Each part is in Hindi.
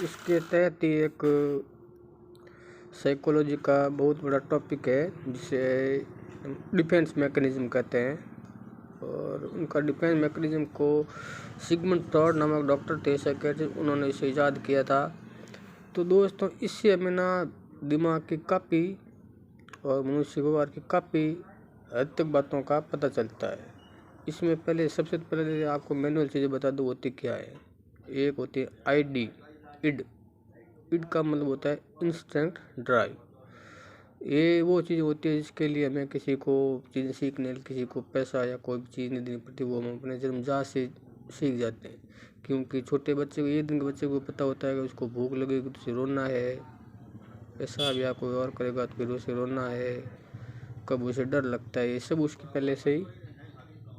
इसके तहत ही एक साइकोलॉजी का बहुत बड़ा टॉपिक है जिसे डिफेंस मैकेनिज्म कहते हैं। और उनका डिफेंस मैकेनिज्म को सिगमंड फ्रॉयड नामक डॉक्टर थे साइकियाट्रिस्ट, उन्होंने इसे ईजाद किया था। तो दोस्तों, इससे हमें ना दिमाग की काफ़ी और मनुष्य व्यवहार की काफ़ी हद तक बातों का पता चलता है। इसमें पहले सबसे पहले आपको मैनुअल चीज़ें बता दूँ होती क्या है। एक होती है ID, इड। इड का मतलब होता है इंस्टिंक्ट ड्राइव। ये वो चीज़ होती है जिसके लिए हमें किसी को चीज़ें सीखने, किसी को पैसा या कोई भी चीज़ नहीं देनी पड़ती, वो हम अपने जन्मजात से सीख जाते हैं। क्योंकि छोटे बच्चे को, 1 दिन के बच्चे को पता होता है कि उसको भूख लगेगी तो उसे रोना है, पेशाब या कोई और करेगा तो फिर उसे रोना है, कब उसे डर लगता है, ये सब उसकी पहले से ही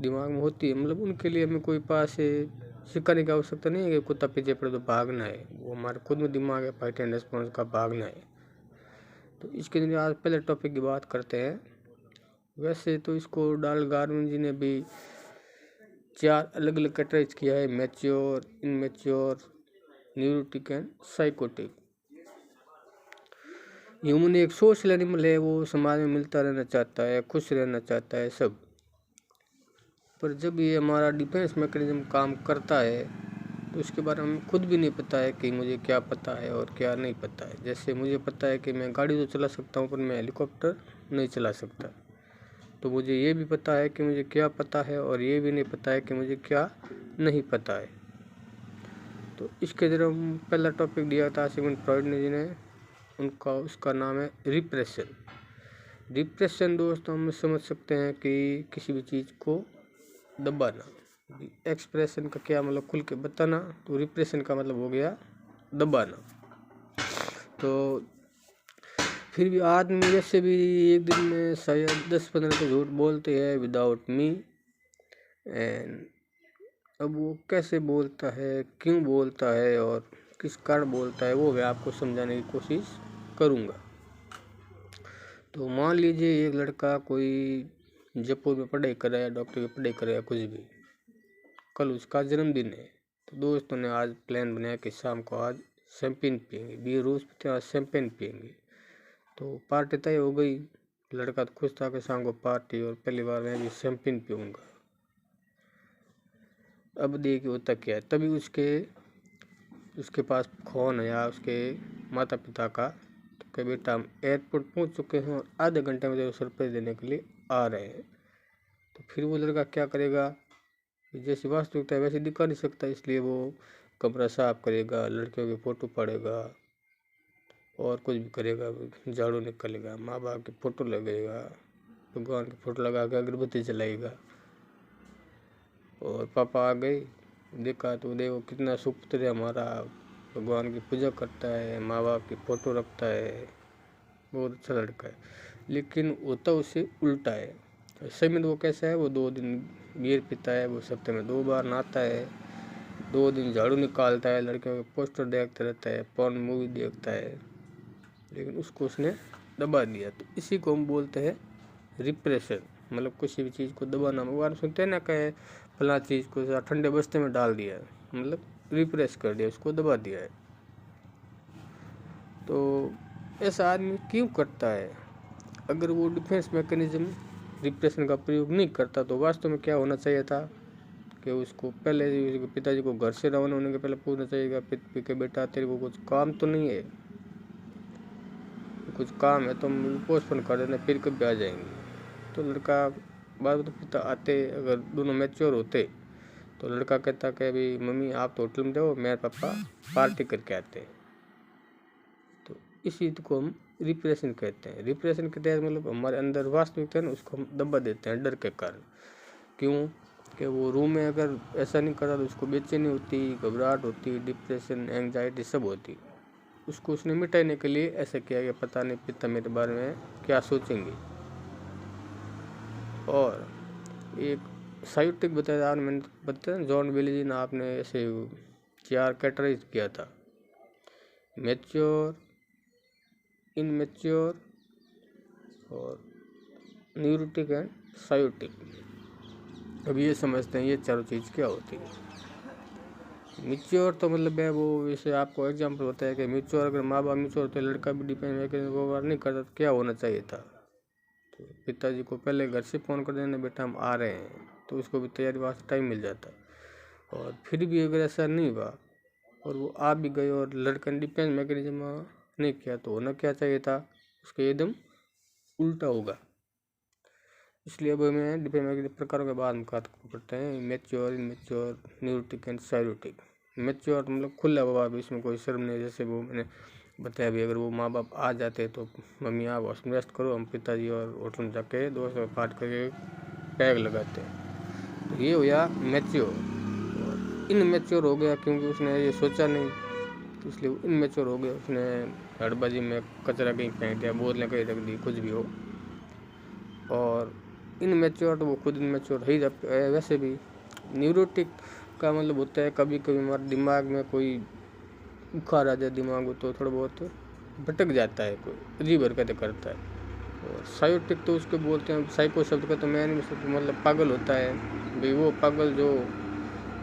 दिमाग में होती है। मतलब उनके लिए हमें कोई पास से सिखाने की आवश्यकता नहीं है कि कुत्ता पीछे पड़े तो भागना है, वो हमारे खुद में दिमाग है, फाइट एंड रेस्पॉन्स का, भागना है। तो इसके लिए आज पहले टॉपिक की बात करते हैं। वैसे तो इसको डाल गार्विन जी ने भी 4 अलग अलग कैटेगराइज किया है: mature, immature, neurotic and psychotic. Human एक सोशल एनिमल है, वो समाज में मिलता रहना चाहता है, खुश रहना चाहता है सब। पर जब ये हमारा डिफेंस मैकेनिज्म काम करता है तो उसके बारे में हमें खुद भी नहीं पता है कि मुझे क्या पता है और क्या नहीं पता है। जैसे मुझे पता है कि मैं गाड़ी तो चला सकता हूँ पर मैं हेलीकॉप्टर नहीं चला सकता। तो मुझे ये भी पता है कि मुझे क्या पता है और ये भी नहीं पता है कि मुझे क्या नहीं पता है। तो इसके जरिए पहला टॉपिक दिया था सिगमंड फ्रॉयड ने, जिन्हें उसका नाम है रिप्रेशन। रिप्रेशन दोस्तों हम समझ सकते हैं कि किसी भी चीज़ को दबाना। एक्सप्रेशन का क्या मतलब खुल के बताना, तो रिप्रेशन का मतलब हो गया दबाना। तो फिर भी आदमी वैसे भी एक दिन में शायद 10-15 तो झूठ बोलते हैं विदाउट मी। एंड अब वो कैसे बोलता है, क्यों बोलता है और किस कारण बोलता है, वो मैं आपको समझाने की कोशिश करूँगा। तो मान लीजिए एक लड़का कोई जयपुर में पढ़ाई कर रहा है, डॉक्टर की पढ़ाई कर रहा है, कुछ भी, कल उसका जन्मदिन है। तो दोस्तों ने आज प्लान बनाया कि शाम को आज शैम्पेन पियेंगे, बियर रोज़ पीते हैं, आज शैम्पेन पियेंगे। तो पार्टी तय हो गई। लड़का तो खुश था कि शाम को पार्टी, और पहली बार मैं भी शैम्पेन पीऊँगा। अब देखिए होता क्या है, तभी उसके पास फ़ोन है या उसके माता पिता का, तो कहे बेटा हम एयरपोर्ट पहुंच चुके हैं और आधे घंटे में तेरे सरप्राइज देने के लिए आ रहे हैं। तो फिर वो लड़का क्या करेगा, जैसी वास्तविकता है वैसे दिखा नहीं सकता, इसलिए वो कमरा साफ करेगा, लड़कियों की फ़ोटो पड़ेगा और कुछ भी करेगा, झाड़ू निकालेगा, माँ बाप की फ़ोटो लगेगा, भगवान की फ़ोटो लगा के अगरबत्ती जलाएगा। और पापा आ गए, देखा तो देखो कितना सुपुत्र है हमारा, भगवान की पूजा करता है, माँ बाप की फ़ोटो रखता है, बहुत अच्छा लड़का है। लेकिन होता उससे उल्टा है। ऐसे में वो कैसा है, वो 2 दिन बियर पीता है, वो सप्ताह में 2 बार नहाता है, 2 दिन झाड़ू निकालता है, लड़कियों के पोस्टर देखता रहता है, पॉर्न मूवी देखता है, लेकिन उसको उसने दबा दिया। तो इसी को हम बोलते हैं रिप्रेशन। मतलब किसी भी चीज़ को दबाना। भगवान सुनते हैं ना, कहे फला चीज़ को ठंडे बस्ते में डाल दिया है, मतलब रिप्रेस कर दिया, उसको दबा दिया है। तो ऐसा आदमी क्यों करता है? अगर वो डिफेंस मैकेनिज्म रिप्रेशन का प्रयोग नहीं करता तो वास्तव में क्या होना चाहिए था कि उसको पहले उसके पिताजी को घर से रवाना होने के पहले पूछना चाहिए कि बेटा तेरे को कुछ काम तो नहीं है, कुछ काम है तो हम पोस्टपोन कर देना, फिर कभी आ जाएंगे। तो लड़का बाद तो पिता आते, अगर दोनों मैच्योर होते तो लड़का कहता कि अभी मम्मी आप तो होटल में जाओ, मेरे पापा पार्टी करके आते हैं। तो इसी को हम रिप्रेशन कहते हैं। रिप्रेशन के तहत मतलब हमारे अंदर वास्तविकता है ना, उसको हम दबा देते हैं डर के कारण। क्यों कि वो रूम में अगर ऐसा नहीं करता तो उसको बेचैनी होती, घबराहट होती, डिप्रेशन, एंग्जाइटी सब होती। उसको उसने मिटाने के लिए ऐसा किया कि पता नहीं पिता मेरे बारे में क्या सोचेंगे। और एक साइकोटिक बताया मैंने बताया, जॉन बेली जी ने आपने ऐसे 4 कैटेगराइज किया था: मैच्योर, इनमैच्योर और न्यूरोटिक एंड साइकोटिक। अब ये समझते हैं ये चारों चीज़ क्या होती है। मिच्योर तो मतलब है वो, जैसे आपको एग्जांपल होता है कि मिच्योर, अगर माँ बाप मिच्योर होते लड़का भी डिपेंड व्यवहार नहीं करता तो क्या होना चाहिए था। तो पिताजी को पहले घर से फ़ोन कर देना, बेटा हम आ रहे हैं, तो उसको भी तैयारी वास्ते टाइम मिल जाता। और फिर भी अगर ऐसा नहीं हुआ और वो आ भी गए और लड़का ने डिफेंस मैकेनिज्म नहीं किया तो होना क्या चाहिए था, उसके एकदम उल्टा होगा। इसलिए अब हमें डिफेंस मैकेनिज्म प्रकारों के बाद बात करते हैं, mature, immature, neurotic and साइरोटिक। Mature मतलब खुला हुआ, इसमें कोई शर्म नहीं। जैसे वो मैंने बताया भी, अगर वो माँ बाप आ जाते तो मम्मी आप हॉस्टल रेस्ट करो, हम पिताजी और होटल में जाके दोस्त काट करके पैग लगाते हैं, तो ये हो गया मैच्योर। इनमैच्योर हो गया क्योंकि उसने ये सोचा नहीं, तो इसलिए इनमैच्योर हो गया। उसने हड़बाजी में कचरा कहीं फेंक दिया, बोतलें कहीं रख दी, कुछ भी हो। और इनमैच्योर तो वो खुद इनमैच्योर ही है। वैसे भी न्यूरोटिक का मतलब होता है कभी कभी हमारे दिमाग में कोई बुखार आ जाए दिमाग में, तो थोड़ा बहुत भटक जाता है, कोई अजीब हरकतें करता है। और साइकोटिक तो उसको बोलते हैं, साइको शब्द का तो मैंने मतलब पागल होता है भाई, वो पागल जो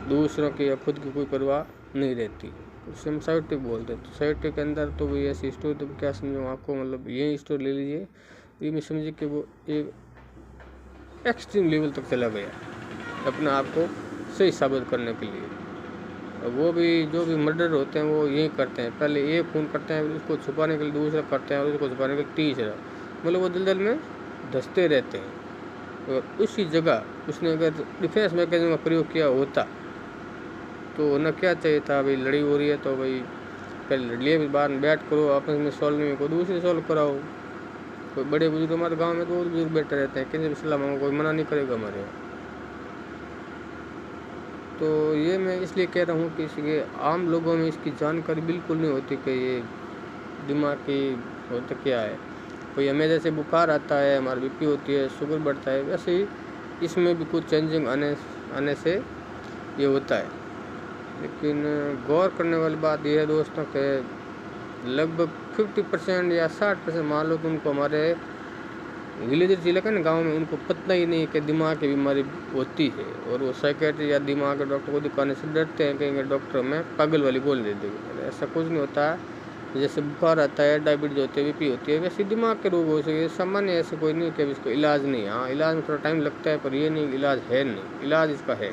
दूसरों की या खुद की कोई परवाह नहीं रहती, उससे हम साइकोटिक बोलते हैं। तो साइकोटिक के अंदर तो वही ऐसी स्टोरी, तो क्या समझो आपको, मतलब ये स्टोरी ले लीजिए, ये में समझिए कि वो एक एक्सट्रीम लेवल तक चला गया अपने आप को सही साबित करने के लिए। और वो भी जो भी मर्डर होते हैं वो यही करते हैं, पहले एक खून करते हैं, उसको छुपाने के लिए दूसरा करते हैं, और उसको छुपाने के लिए तीसरा, मतलब वो दलदल में धंसते रहते हैं। और उसी जगह उसने अगर डिफेंस मैकेनिज्म का प्रयोग किया होता तो ना क्या चाहिए था, भाई लड़ी हो रही है तो भाई पहले लड़ लिए, बाद में बैठ करो आपस में सॉल्व नहीं को दूसरे सॉल्व कराओ। कोई बड़े बुजुर्ग हमारे गांव में तो वो बुजुर्ग बैठे रहते हैं, किसी भी सलाह मांगो कोई मना नहीं करेगा हमारे यहाँ। तो ये मैं इसलिए कह रहा हूँ कि इसके आम लोगों में इसकी जानकारी बिल्कुल नहीं होती कि ये दिमाग की होता क्या है। कोई हमें जैसे बुखार आता है, हमारी बीपी होती है, शुगर बढ़ता है, वैसे ही इसमें भी कुछ चेंजिंग आने से ये होता है। लेकिन गौर करने वाली बात यह है दोस्तों कि लगभग 50% या 60% मान लो कि उनको, हमारे विलेजर जिले का ना गाँव में, उनको पता ही नहीं कि दिमाग की बीमारी होती है, और वो साइकेट्री या दिमाग के डॉक्टर को दिखाने से डरते हैं, कहेंगे डॉक्टर में पागल वाली गोली दे देंगे। ऐसा कुछ नहीं होता है। जैसे बुखार आता है, डायबिटीज होती है, बीपी होती है, वैसे दिमाग के रोग हो सके सामान्य, ऐसे कोई नहीं कि इसको इलाज नहीं। हाँ, इलाज में थोड़ा टाइम लगता है, पर ये नहीं इलाज है नहीं, इलाज इसका है।